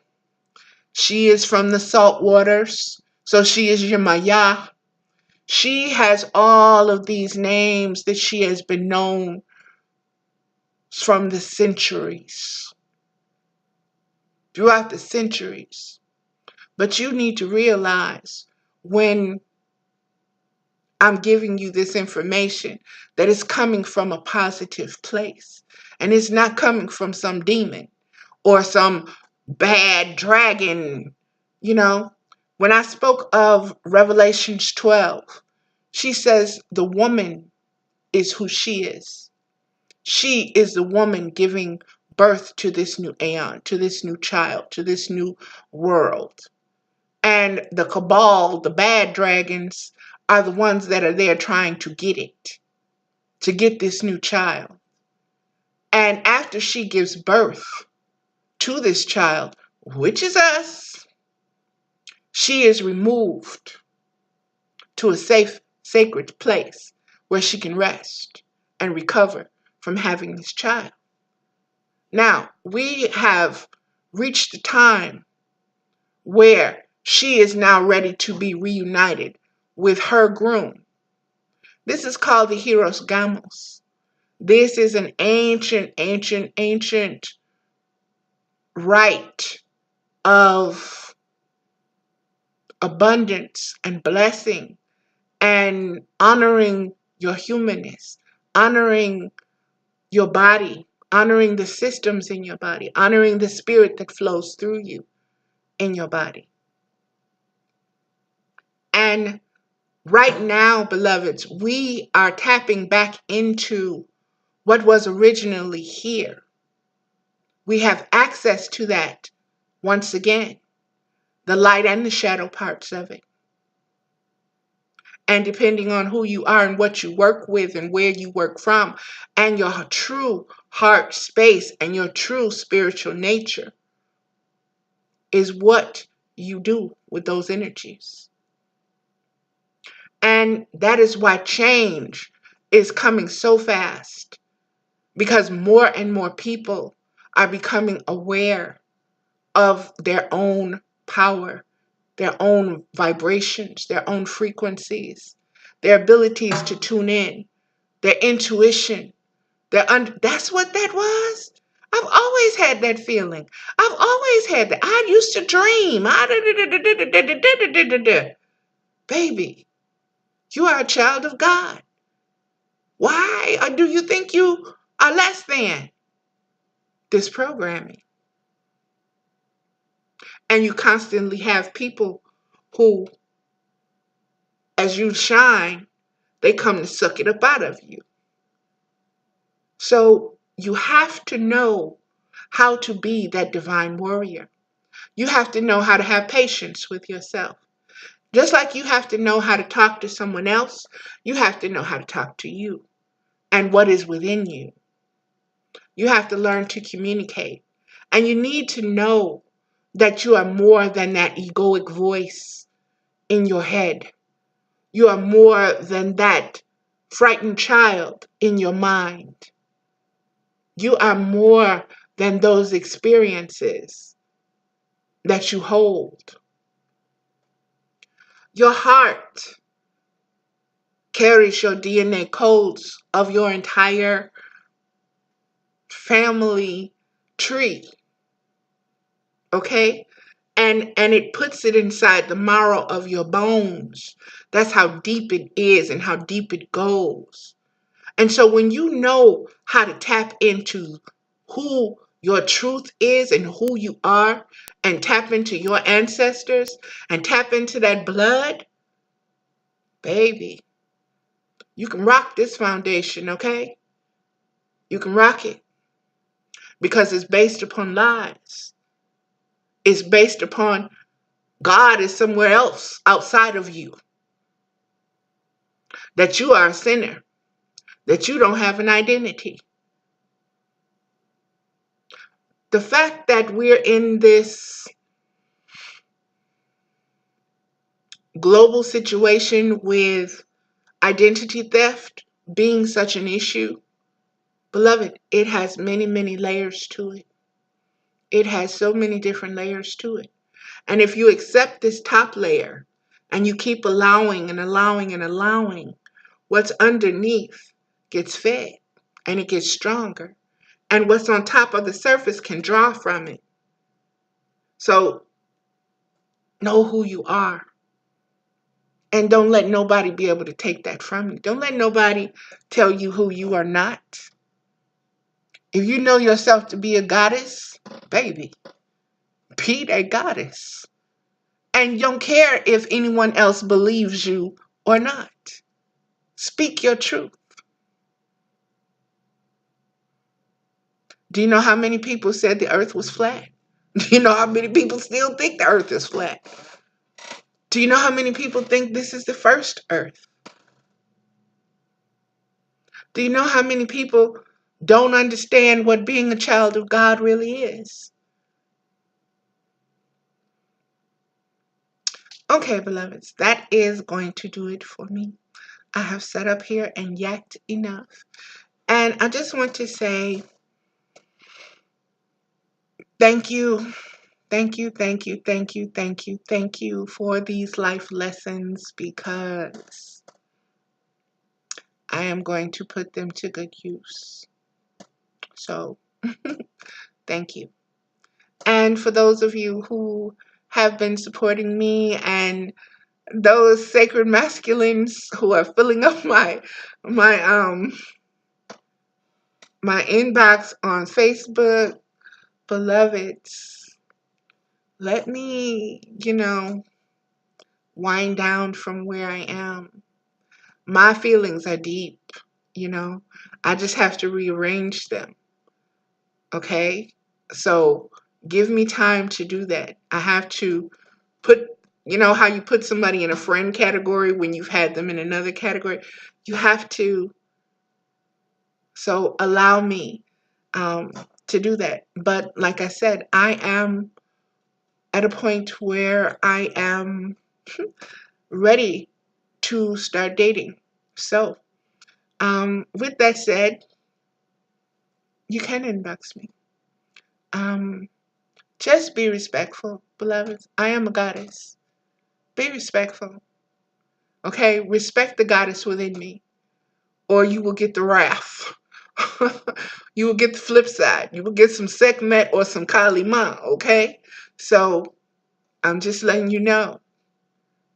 she is from the salt waters, so she is Yemaya. She has all of these names that she has been known from the centuries, throughout the centuries. But you need to realize when I'm giving you this information that it's coming from a positive place. And it's not coming from some demon or some bad dragon. You know, when I spoke of Revelations 12, she says the woman is who she is. She is the woman giving birth to this new aeon, to this new child, to this new world. And the cabal, the bad dragons, are the ones that are there trying to get it, to get this new child. And after she gives birth to this child, which is us, she is removed to a safe, sacred place where she can rest and recover from having this child. Now, we have reached the time where she is now ready to be reunited with her groom. This is called the Hieros Gamos. This is an ancient, ancient, ancient rite of abundance and blessing and honoring your humanness, honoring your body, honoring the systems in your body, honoring the spirit that flows through you in your body. And right now, beloveds, we are tapping back into what was originally here. We have access to that once again, the light and the shadow parts of it. And depending on who you are and what you work with and where you work from and your true heart space and your true spiritual nature is what you do with those energies. And that is why change is coming so fast, because more and more people are becoming aware of their own power, their own vibrations, their own frequencies, their abilities to tune in, their intuition. That's what that was. I've always had that feeling. I've always had that. I used to dream. Baby, you are a child of God. Why do you think you are less than this programming? And you constantly have people who, as you shine, they come to suck it up out of you. So you have to know how to be that divine warrior. You have to know how to have patience with yourself. Just like you have to know how to talk to someone else, you have to know how to talk to you and what is within you. You have to learn to communicate. And you need to know that you are more than that egoic voice in your head. You are more than that frightened child in your mind. You are more than those experiences that you hold. Your heart carries your DNA codes of your entire family tree. Okay? And it puts it inside the marrow of your bones. That's how deep it is and how deep it goes. And so when you know how to tap into who your truth is and who you are, and tap into your ancestors and tap into that blood, baby, you can rock this foundation, okay? You can rock it because it's based upon lies. It's based upon God is somewhere else outside of you, that you are a sinner, that you don't have an identity. The fact that we're in this global situation with identity theft being such an issue, beloved, it has many, many layers to it. It has so many different layers to it. And if you accept this top layer and you keep allowing and allowing and allowing, what's underneath gets fed and it gets stronger. And what's on top of the surface can draw from it. So know who you are. And don't let nobody be able to take that from you. Don't let nobody tell you who you are not. If you know yourself to be a goddess, baby, be that goddess. And don't care if anyone else believes you or not. Speak your truth. Do you know how many people said the earth was flat? Do you know how many people still think the earth is flat? Do you know how many people think this is the first earth? Do you know how many people don't understand what being a child of God really is? Okay, beloveds, that is going to do it for me. I have sat up here and yacked enough. And I just want to say thank you. Thank you, thank you, thank you, thank you, thank you for these life lessons, because I am going to put them to good use. So, thank you. And for those of you who have been supporting me, and those sacred masculines who are filling up my my inbox on Facebook, beloveds, let me, wind down from where I am. My feelings are deep, you know. I just have to rearrange them, okay? So give me time to do that. I have to put, how you put somebody in a friend category when you've had them in another category? You have to, so allow me to do that. But like I said, I am at a point where I am ready to start dating. So, with that said, you can inbox me. Um, just be respectful, beloveds. I am a goddess. Be respectful. Okay? Respect the goddess within me, or you will get the wrath. You will get the flip side. You will get some Sekhmet or some Kali Ma, okay? So I'm just letting you know,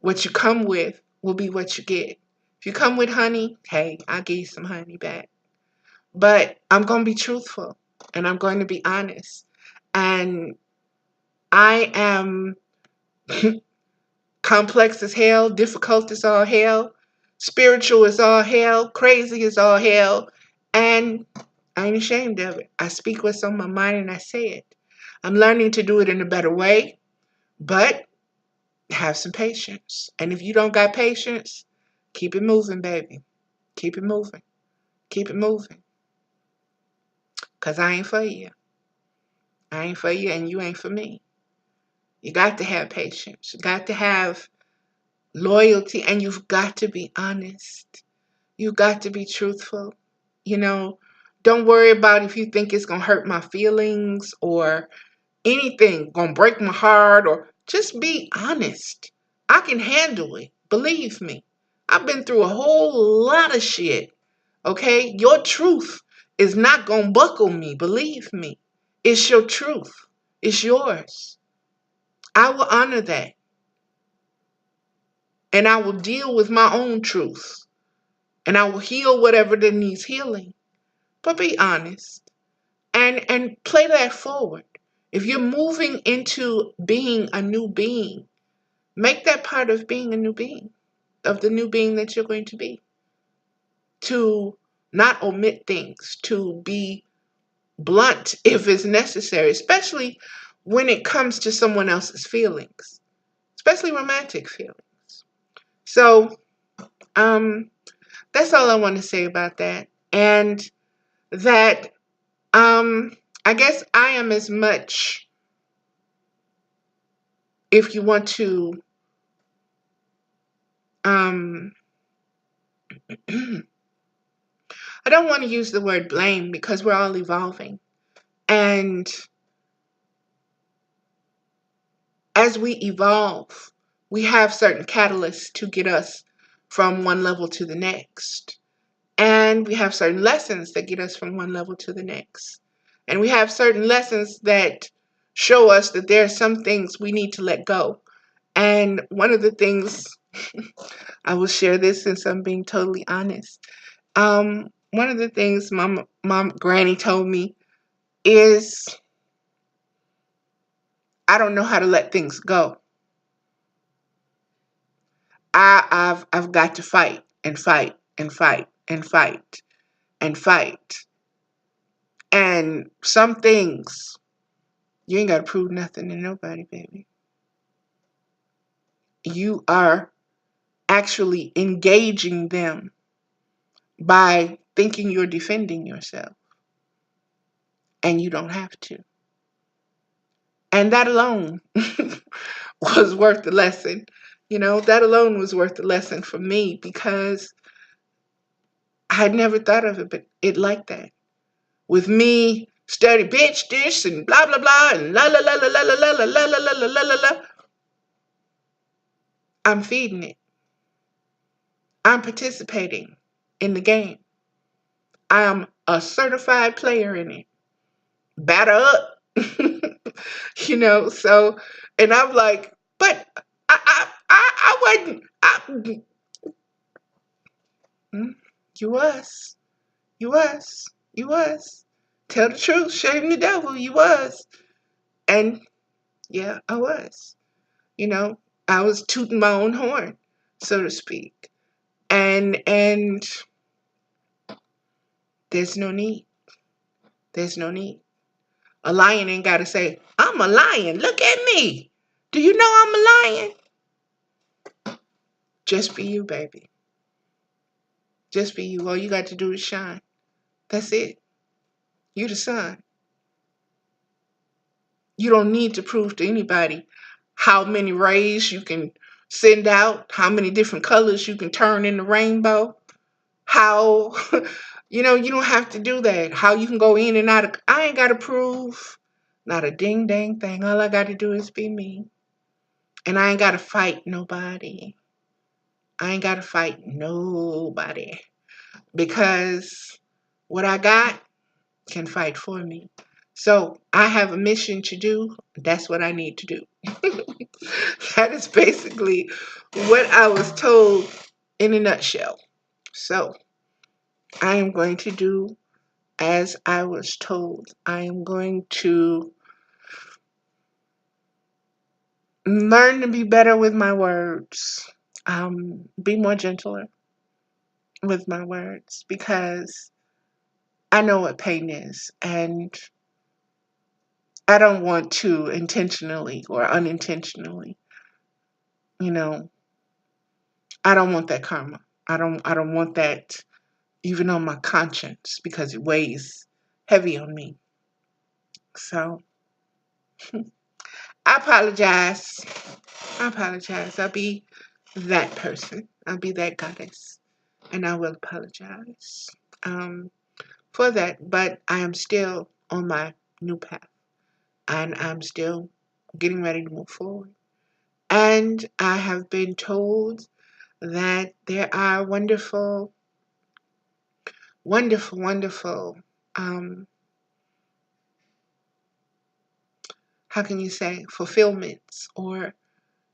what you come with will be what you get. If you come with honey, hey, I'll give you some honey back. But I'm going to be truthful, and I'm going to be honest. And I am complex as hell, difficult as all hell, spiritual as all hell, crazy as all hell, and I ain't ashamed of it. I speak what's on my mind and I say it. I'm learning to do it in a better way, but have some patience. And if you don't got patience, keep it moving, baby. Keep it moving. Keep it moving. Because I ain't for you. I ain't for you, and you ain't for me. You got to have patience. You got to have loyalty, and you've got to be honest. You got to be truthful. You know, don't worry about if you think it's going to hurt my feelings or anything, going to break my heart, or just be honest. I can handle it. Believe me. I've been through a whole lot of shit. Okay? Your truth is not going to buckle me. Believe me. It's your truth. It's yours. I will honor that. And I will deal with my own truth. And I will heal whatever that needs healing. But be honest. And play that forward. If you're moving into being a new being, make that part of being a new being, of the new being that you're going to be. To not omit things, to be blunt if it's necessary, especially when it comes to someone else's feelings, especially romantic feelings. So, that's all I want to say about that. And that, I guess I am as much, if you want to, I don't want to use the word blame, because we're all evolving. And as we evolve, we have certain catalysts to get us from one level to the next. And we have certain lessons that get us from one level to the next. And we have certain lessons that show us that there are some things we need to let go. And one of the things, I will share this since I'm being totally honest. One of the things mom granny told me is, I don't know how to let things go. I've got to fight and fight and fight and fight and fight And some things, you ain't got to prove nothing to nobody, baby. You are actually engaging them by thinking you're defending yourself, and you don't have to. And that alone was worth the lesson. That alone was worth the lesson for me, because I had never thought of it like that. With me study bitch this and blah blah blah and la la la la la la la la la la la la la la. I'm feeding it. I'm participating in the game. I am a certified player in it. Batter up. So, and I'm like, but I wasn't. You was. You was. You was. Tell the truth, shame the devil. You was. And yeah, I was. You know, I was tooting my own horn, so to speak. And there's no need. There's no need. A lion ain't got to say, I'm a lion. Look at me. Do you know I'm a lion? Just be you, baby. Just be you. All you got to do is shine. That's it. You the sun. You don't need to prove to anybody how many rays you can send out, how many different colors you can turn in the rainbow, how, you don't have to do that. How you can go in and out of, I ain't got to prove not a ding dang thing. All I got to do is be me. And I ain't got to fight nobody. I ain't got to fight nobody, because what I got can fight for me. So I have a mission to do. That's what I need to do. That is basically what I was told in a nutshell. So I am going to do as I was told. I am going to learn to be better with my words. Be more gentler with my words, because I know what pain is, and I don't want to intentionally or unintentionally, you know, I don't want that karma. I don't want that even on my conscience, because it weighs heavy on me. So I apologize. I apologize. I'll be that person. I'll be that goddess. And I will apologize um, for that. But I am still on my new path. And I'm still getting ready to move forward. And I have been told that there are wonderful, wonderful, wonderful, um, how can you say, fulfillments, or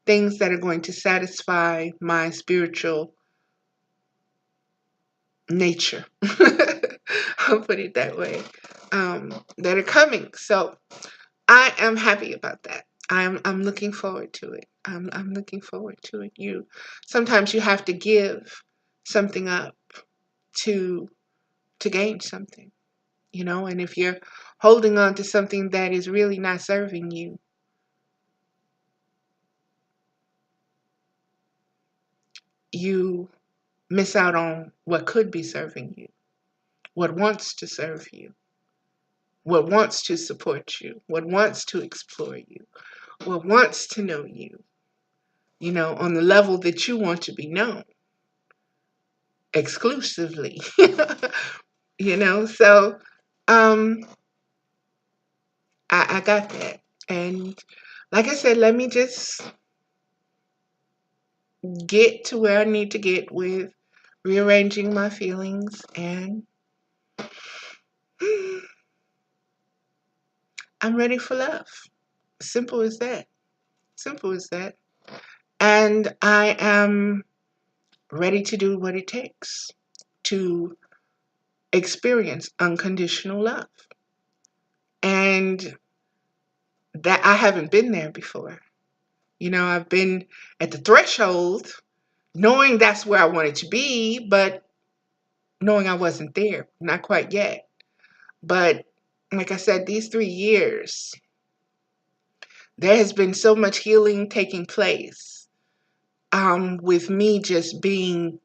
things that are going to satisfy my spiritual nature. I'll put it that way. That are coming. So I am happy about that. I'm looking forward to it. I'm looking forward to it. Sometimes you have to give something up to gain something, and if you're holding on to something that is really not serving you, you miss out on what could be serving you, what wants to serve you, what wants to support you, what wants to explore you, what wants to know you, on the level that you want to be known exclusively. So um, I got that. And like I said, let me just get to where I need to get with rearranging my feelings, and I'm ready for love. Simple as that. Simple as that. And I am ready to do what it takes to experience unconditional love. And that I haven't been there before. I've been at the threshold knowing that's where I wanted to be, but knowing I wasn't there, not quite yet. But like I said, these 3 years, there has been so much healing taking place, with me just being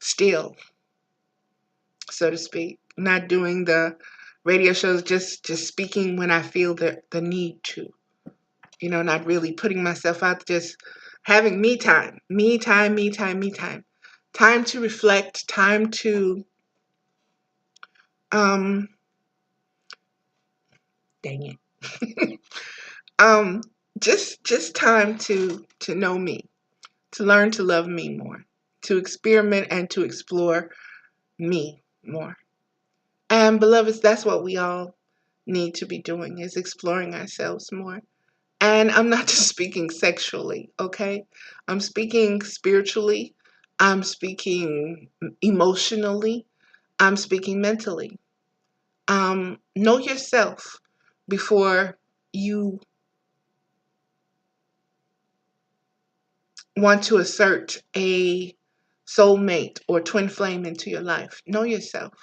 still, so to speak, not doing the radio shows, just speaking when I feel the need to, not really putting myself out, just having me time, me time, me time, me time, time to reflect, time to, um, dang it, um, just time to know me, to learn to love me more, to experiment and to explore me more. And beloveds, that's what we all need to be doing, is exploring ourselves more. And I'm not just speaking sexually, okay? I'm speaking spiritually. I'm speaking emotionally. I'm speaking mentally. Know yourself before you want to assert a soulmate or twin flame into your life. Know yourself.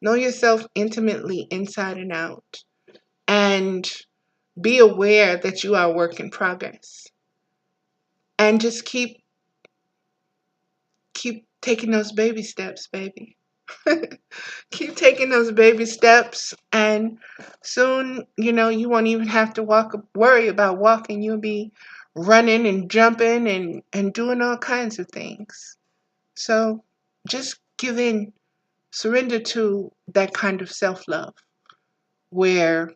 Know yourself intimately inside and out. And be aware that you are a work in progress. And just keep taking those baby steps, baby. Keep taking those baby steps, and soon, you won't even have to worry about walking. You'll be running and jumping and doing all kinds of things. So just give in, surrender to that kind of self-love where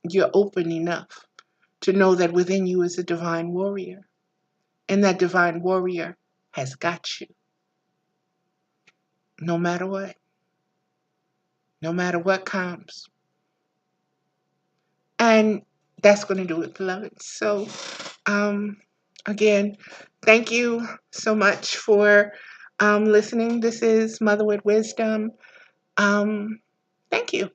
you're open enough to know that within you is a divine warrior, and that divine warrior has got you no matter what, no matter what comes. And that's going to do it, beloved. So, um, again, thank you so much for listening. This is Mother with Wisdom. Um, Thank you.